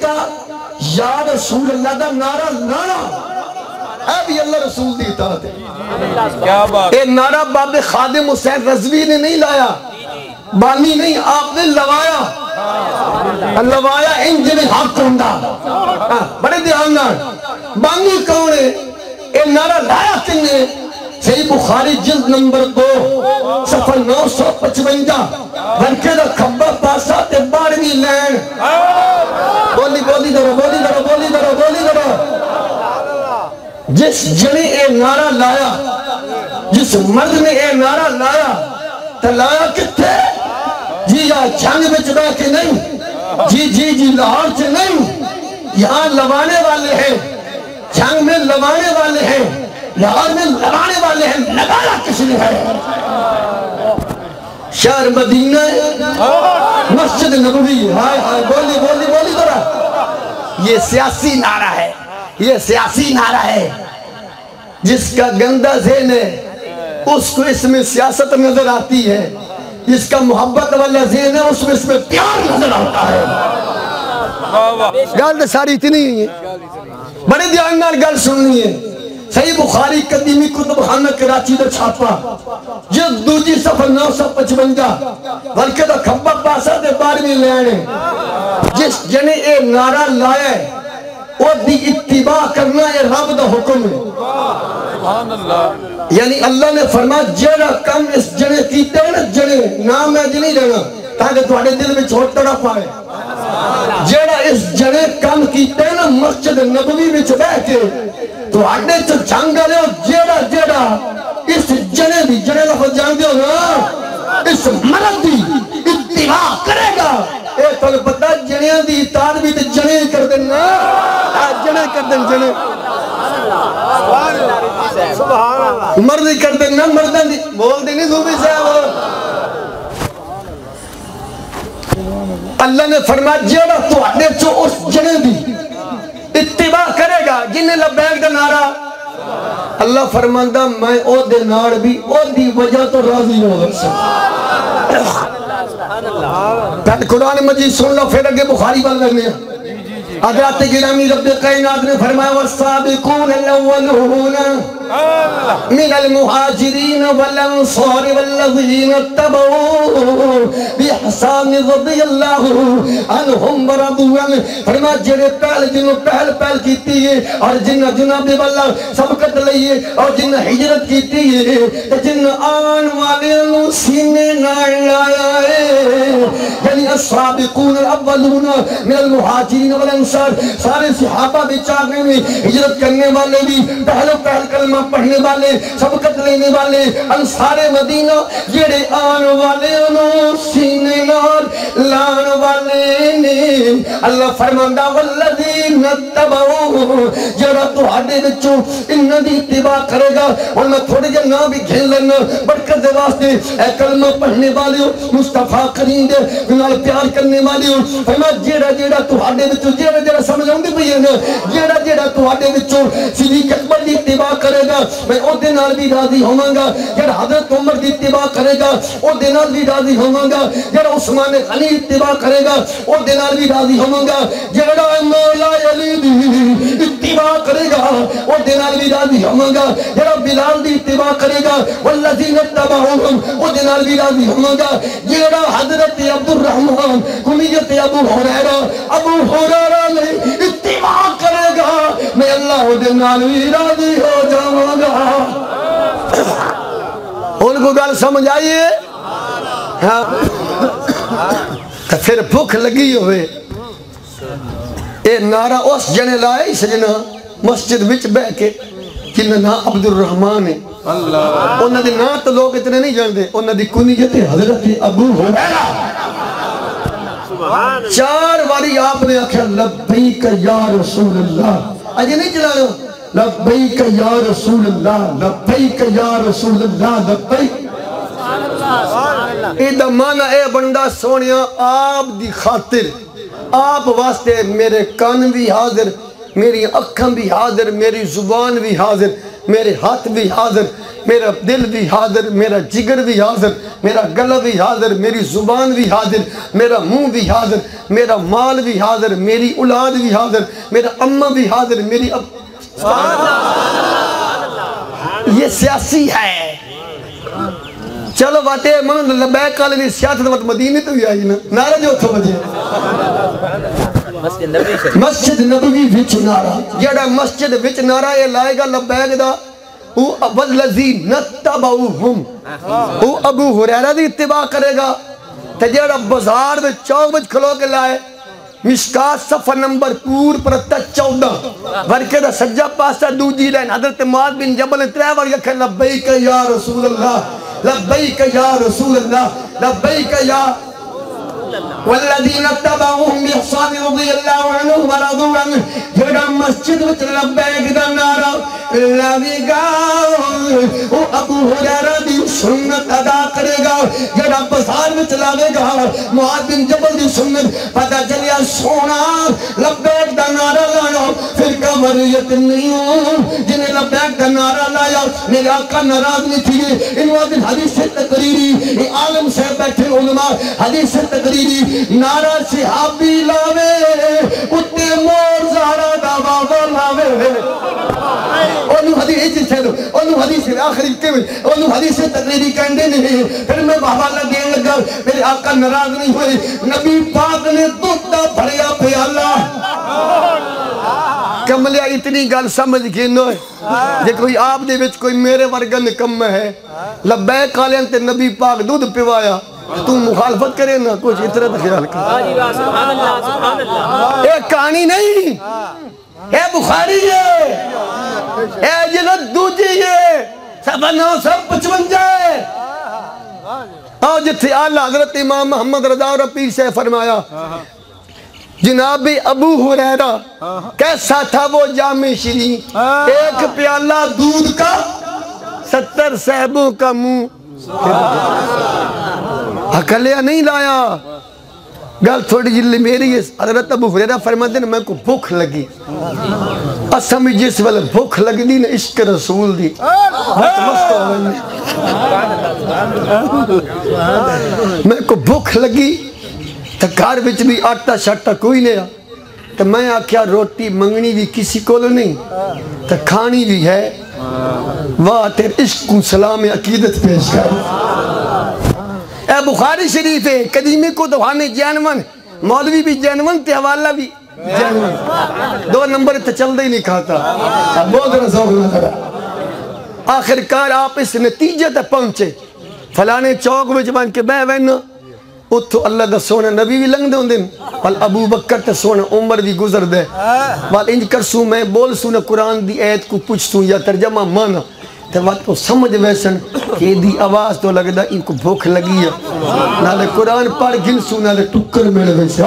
کا یا رسول اللہ دا نعرہ لانا اے بھی اللہ رسول دی اطاعت ہے. اے نعرہ باب خادم حسین رضوی نے نہیں لایا, بانی نہیں, آپ نے لوایا. لوایا انجن حق ہوندہ. بڑے دھیان نال بانی کون ہے؟ اے نعرہ لایا کن نے؟ صحیح بخاری جلد نمبر 2 صفحہ 955 ورکے دا کھبا پاسا تے 12ویں لین. بولی بولی درو بولی درو بولی درو بولی درو. جس جنے اے نعرہ لایا, جس مرد نے اے نعرہ لایا, تو لایا کتے جی یا جنگ میں چبہ کے نہیں, جی لاہور سے نہیں, یہاں لوانے والے ہیں, جنگ میں لوانے والے ہیں, لاہور میں لوانے والے ہیں. لگانا کس نے ہے؟ شہر مدینہ, مسجد نبوی. ہائے ہائے بولی بولی بولی ذرا. یہ سیاسی نعرہ ہے, یہ سیاسی نعرہ ہے. جس کا گندہ ذہن ہے اس کو اس میں سیاست نظر آتی ہے, جس کا محبت والا ذہن ہے اس میں پیار نظر آتا ہے. گل ساری اتنی ہی ہے, بڑے دھیان نال گل سننی ہے. صحیح بخاری قدیمی کتب خانہ کراچی دا چھاپا جلد دوجی صفحہ 955 بلکہ دا کھبا پاسا دے 12ویں لینے. جس جنے اے نعرہ لائے وہ دی اتباع کرنا اے رب دا حکم ہے. یعنی اللہ نے فرمایا جڑا کم اس جنے کیتے ہیں نا, جنے نام میں جنہیں لینا تاکہ تمہارے دل میں چھوٹ طرح پائے. جڑا اس جنے کم کیتے ہیں نا مسجد نبوی میں چھبہ کے تو آڈے چو جنگ آلے ہو. جیڑا اس جنے دی, جنے لفظ جان دے ہو نا, اس مرد دی اتباع کرے گا. اے تو پتہ جنیاں دی اطاعت بھی تے جنے کر دیں نا, جنے کر دیں, جنے مردی کر دیں نا, مردان دی بول دیں نہیں صوبی صاحب. اللہ نے فرمایا جیڑا تو آڈے چو اس جنے دی اتباع کرے گا, جنہیں لبیک دا نعرہ, اللہ فرماندہ میں او دے نار بھی او دی وجہ تو راضی ہو سکتا. پہلے قرآن مجید سن لو پھر اگے بخاری بل لگنے ہیں. حضرات گرامی رب کائنات نے فرمایا والسابقون الاولون من المہاجرین والانصار والذین اتبعوا بإحسان رضی اللہ عنہم ورضوا عنہ. فرمایا جڑے پہل جنہوں پہل کیتی ہے اور جنہ جناب اللہ سبقت لئیے اور جنہ ہجرت کیتی ہے جنہ آن والے انہوں سینے نہ لایا ہے. یعنی السابقون الاولون من المہاجرین والانصار, سارے صحابہ بیچارنے میں ہجرت کرنے والے بھی, پہلو پہل کلمہ پڑھنے والے, سبقت لینے والے, انصار مدینہ جڑے آن والے انہوں سینے نال لان والے نے. اللہ فرماندہ والذین اتبعوا, جڑا تو آڈے بچوں انہاں دی اتباع کرے گا. اور میں تھوڑے جا نام بھی گھن لینا برکت دے واسطے, اے کلمہ پڑھنے والے ہو, مصطفیٰ کریم دے انہاں پیار کرنے والے ہو. فرمایا جڑا تو آڈے بچوں جڑا سمجھ آؤں گی بھی ہے نا, جڑا تو آڈے بچوں صدیق اکبر دی اتباع کرے گا میں او دے نال بھی راضی ہوں گا. جڑا حضرت عمر دی اتباع کرے گا او دے نال بھی راضی ہوں گا. جڑا عثمان غنی اتباع کرے گا او دے نال بھی راضی ہوں گا. جڑا مولا علی دی اتباع کرے گا او دے نال بھی راضی ہوں گا. جڑا بلال دی اتباع کرے گا والذین اتبعوہم او دے نال بھی راضی ہوں گا. جڑا حضرت عبد الرحمن کنیت ابو ہریرہ نے اتباع کرے گا میں اللہ دے نال بھی راضی ہو جاؤں گا. ان کو گل سمجھ آئیے؟ تو پھر بھوک لگی ہوئے اے نعرہ اس جنے لائے سجنہ مسجد وچ بے کے جنہ نا عبد الرحمن ہے. انہاں دے نا تو لوگ اتنے نہیں جاندے, انہاں دی کنیت حضرت ابو ہریرہ. 4 باری آپ نے آکھا لبیک یا رسول اللہ. اجے نہیں چلا لبیک یا رسول اللہ, لبیک یا رسول اللہ, لبیک. ایدہ مانا اے بندہ سونیا آپ دی خاطر, آپ واسطے میرے کان بھی حاضر, میری اکھاں بھی حاضر, میری زبان بھی حاضر. میرے ہاتھ بھی حاضر، میرا دل بھی حاضر، میرا جگر بھی حاضر، میرا گلا بھی حاضر، میری زبان بھی حاضر، میرا منہ بھی حاضر، میرا مال بھی حاضر، میری اولاد بھی حاضر، میرا اماں بھی حاضر، میری یہ سیاسی ہے۔ چلو باتیں من لبیک والے دی سیاست مت مدینے تو بھی آئی نا، نعرہ جو اتھو بجے مسجد نبوی وچ نعرہ، جڑا مسجد وچ نعرہ یہ لائے گا لبیک دا وَالَّذِينَ اتَّبَعُوهُمْ وہ ابو ہریرہ دی اتباع کرے گا۔ تجھڑا بازار میں چوک بچ کھلو کے لائے مشکات صفحہ نمبر پور پرتا 14 ورکے دا سجا پاسا دوجی لائن حضرت معاذ بن جبل نے 3 بار یکھے لبیک یا رسول اللہ، لبیک یا رسول اللہ، لبیک یا والذین اتبعوهم بإحسان رضی اللہ عنہ ورضوا عنہ۔ جڑا مسجد وچ لبیک دا نعرہ لاوے گا وہ ابو ہریرہ دی سنت ادا کرے گا۔ جڑا بازار وچ لاوے گا معاذ بن جبل دی سنت پتہ چلیا سونا لبیک دا نعرہ لایا فرقہ وریت نہیں ہوں جنہیں لبیک دا نعرہ لایا میرے آقا ناراض نہیں تھی۔ انہوں نے حدیث تقریری عالم سے بیٹھے علماء حدیث تقریری نعرہ صحابی لاوے اتے مور زہرہ دا بابا لاوے انہوں حدیث سے انہوں حدیث آخری کیویں انہوں حدیث تقریری کہندے نہیں۔ پھر میں بابا لگیں لگا میرے آقا ناراض نہیں ہوئے، نبی پاک نے دودھ دا بھریا پیالہ کملیا اتنی گل سمجھ گئے نوئے جے کوئی آپ دے وچ کوئی میرے ورگا نکم ہے لبیک آلیاں تے نبی پاک دودھ پیوایا تو مخالفت کرے نا کچھ اتنا خیال کر۔ ایک کہانی نہیں اے بخاری ہے، اے جلد دوجی ہے، 955 ہے۔ اور جتھے آلہ حضرت امام محمد رضا اور پیر سے فرمایا جناب ابو ہریرہ کیسا تھا وہ جامع شریف، ایک پیالہ دودھ کا 70 صحابوں کا منہ اکلیا نہیں لایا۔ گل تھوڑی جلی میری ہے، حضرت ابو ہریرہ فرماتے ہیں میں کو بھوک لگی، اسمی جس والے بھوک لگی دی نا عشق رسول دی میں کو بھوک لگی تو گھر وچ بھی آٹا شاٹا کوئی نہیں تو میں آکھیا روٹی منگنی بھی کسی کو نہیں تو کھانی بھی ہے، واہ تیر عشق سلام عقیدت پیش کر۔ اے بخاری شریف ہے قدیمی کو دہانے جینون مولوی بھی جینون تے حوالہ بھی جینون 2 نمبر تے چل دے ہی نہیں کھاتا بہت رسول نہ کرا۔ آخر کار آپ اس نتیجے تے پہنچے فلانے چوک میں جبان کے بے وین اتھو اللہ دا سونا نبی بھی لنگ دے ہوں دن وال ابو بکر تے سونا عمر بھی گزر دے وال انج کرسوں میں بول سونا قرآن دی ایت کو پوچھتوں یا ترجمہ مانا تو وقت کو سمجھ ویسن کہ دی آواز تو لگ دا ان کو بھوک لگی ہے نالے قرآن پڑھ گنسوں نالے ٹکر میرے ویسے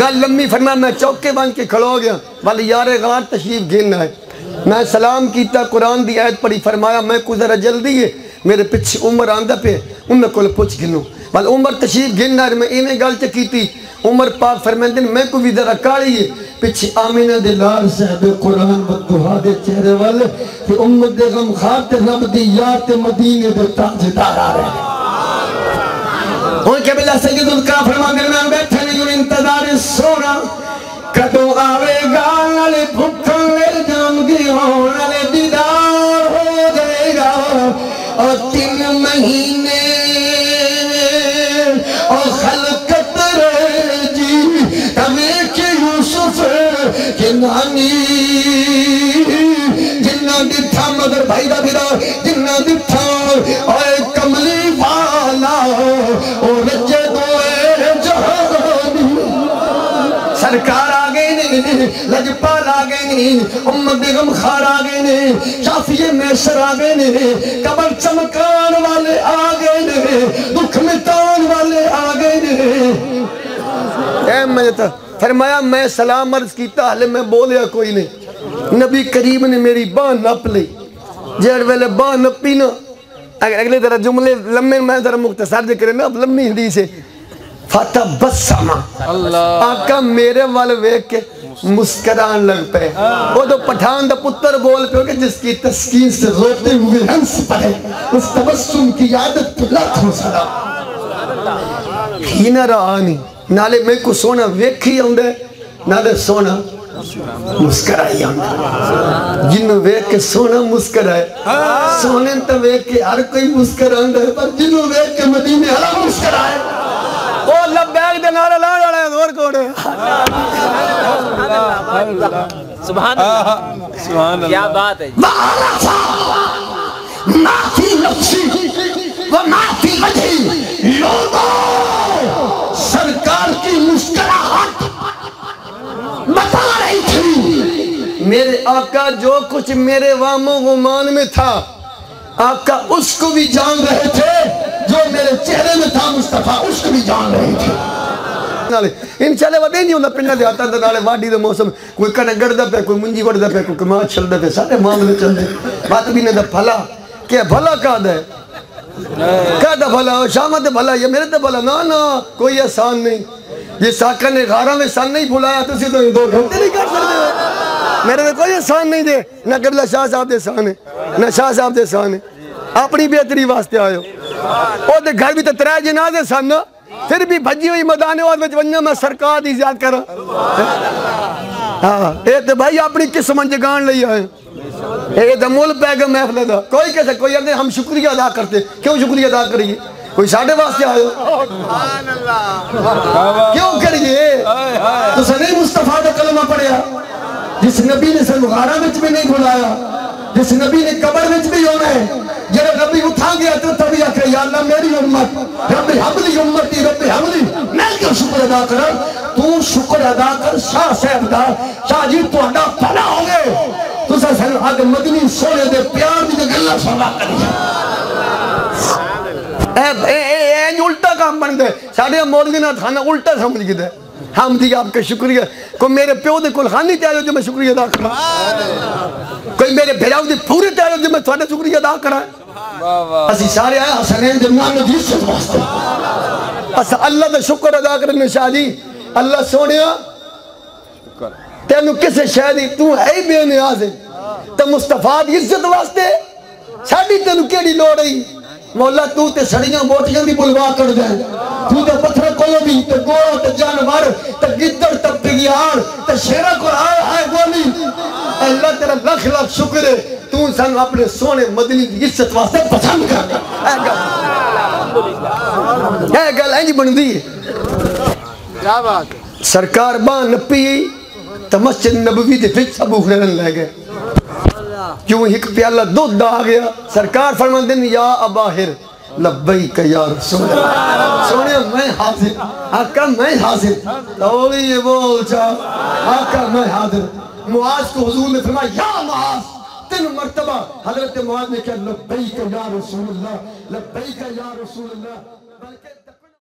گل لمبی فرمایا میں چوکے بان کے کھڑو گیا والی یار غار تشریف گھننا ہے میں سلام کیتا قرآن دی آیت پڑھی فرمایا میں کو ذرا جلدی ہے میرے پچھے عمر آندہ پہ انہوں کو پوچھ گھنوں وال عمر تشریف گھننا ہے میں ایمیں گل چکیتی عمر پاک فرمائیں دن میں کو بھی ذرا کاڑی ہے پچھے آمینہ دے لال صاحب قرآن و دعا دے چہرے والے کہ امت دے غم خاط رب دی یاد مدینے دے تاجدار آ رہے ہیں ان کے بلا سید القاء فرمان درمیان بیٹھے نہیں انتظار سونا کدو آوے گا نالے بھکھن لے جام گی ہوں نالے دیدار ہو جائے گا اور 3 مہینے اور خلقت رہ جی تمہیں کہ یوسف جنانی جنہ دتھا مگر بھائی دا بھیرا جنہ دتھا اور کملی والا اور رجے دوئے جہانی سرکار آگئے نہیں لجپال آگئے نہیں امت غم خار آگئے نہیں شافی میسر آگئے نہیں قبر چمکان والے آگئے نہیں دکھ مٹان والے آگئے نہیں اے مجھتا فرمایا میں سلام عرض کیتا حلے میں بولیا کوئی نہیں نبی کریم نے میری باں نپ لی جیڑ ویلے باں نپی نا اگر اگلے ذرا جملے لمبے میں ذرا مختصر ذکر ہے نا اب لمبی حدیث ہے فتبسم آقا میرے والے ویک کے مسکران لگ پہ وہ تو پٹھان دا پتر بول پہ کہ جس کی تسکین سے روتے ہوئے ہنس پڑے اس تبسم کی عادت تو لاکھ ہو سلام ہی نہ رہانی نالے میں کو سونا ویکھی ہوں دے نالے سونا مسکرائی ہوں دے جنہوں ویک کے سونا مسکرائے سونے تا ویک کے ہر کوئی مسکران دے پر جنہوں ویک کے مدینے ہلا مسکرائے وہ لبیک دے نعرہ لا رہا ہے دور کوڑے سبحان اللہ کیا بات ہے وَعَرَفَا مَا فِي نَفْسِي وَمَا فِي وَجْهِ لوگوں سرکار کی مسکراہٹ بتا رہی تھی میرے آقا جو کچھ میرے وام و غمان میں تھا آقا اس کو بھی جان رہے تھے جو میرے چہرے میں تھا مصطفیٰ اس کو بھی جان رہے تھے انشاءاللہ وہ نہیں ہونا پنڈا دے آتا تھا نالے واڈی دے موسم کوئی کنے گڑ دا پہ کوئی منجی وڑ دا پہ کوئی کماں چھل دا پہ سارے معاملے چل دے بات بھی نہیں دا بھلا کہ بھلا کہا دے کہا دا بھلا شامت دے بھلا یہ میرے دے بھلا نا کوئی احسان نہیں یہ ساکر نے غارہ میں سان نہیں بھولایا تو اسی تو دو گھنٹے نہیں کر سکتے میرے دے کوئی احسان نہیں دے نہ قبلہ شاہ صاحب دے سان ہے نہ شاہ صاحب دے سان ہے اپنی بہتری واسطے آئے ہو او دے گھر بھی تو ترائے جنازے سان پھر بھی بھجی ہوئی مدانے وقت میں ونیا میں سرکار دی زیاد کر اے تو بھائی اپنی قسم انجگان لئی آئے اے تو مول پیغم محفل دا کوئی کہتا کوئی اگر ہم شکریہ ادا کرتے کیوں شکریہ ادا کریے کوئی ساڑھے واسطے آئے ہو کیوں کریے تو سنی مصطفیٰ دا کلمہ پڑھیا جس نبی نے سن غارہ وچ بھی نہیں بھولایا جس نبی نے قبر وچ بھی ہونا ہے جب نبی اٹھا گیا تو تبھی آکھے یا اللہ میری امت رب حملی امتی رب حملی میں کیوں شکر ادا کر تو شکر ادا کر شاہ صاحب دا شاہ جی تو انڈا پھلا ہو گئے تو سن آگے مدنی سونے دے پیار دی گلہ سونا کری اے الٹا کام بن دے ساڑھے مولوی نہ تھانا الٹا سمجھ گئے دے ہم دی آپ کا شکریہ کوئی میرے پیو دے کل خانی تیار ہو جو میں شکریہ ادا کرا کوئی میرے بھیراؤ دے پورے تیار ہو جو میں تھوڑے شکریہ ادا کرا اسی سارے آئے حسنین دے مان نجیس سے واسطے اس اللہ دے شکر ادا کرنے شاہ جی اللہ سونیا تینو کسے شہدی تو ہے بے نیاز ہے تو مصطفیٰ دی عزت واسطے ساڑھی تینو کیڑی لوڑ رہی مولا تو تے سڑیاں بوٹیاں بھی بلوا کر دیں تو تے پتھر کولو بھی تے گوڑا تے جانور تے گدڑ تے بگیار تے شیرہ کو آئے گولی اللہ تیرا لکھ لکھ شکر ہے تو سن اپنے سونے مدنی کی عزت واسطے پسند کر اے گل اینجی بن دی سرکار بان نپی تو مسجد نبوی دے پچ ابو خیرن لے گئے کیوں ایک پیالہ دودھ آ گیا سرکار فرمان دن یا اباہر لبیک یا رسول اللہ سونے میں حاضر آقا میں حاضر تولی یہ بول چاہ آقا میں حاضر معاذ کو حضور نے فرمایا یا معاذ 3 مرتبہ حضرت معاذ نے کہا لبیک یا رسول اللہ لبیک یا رسول اللہ بلکہ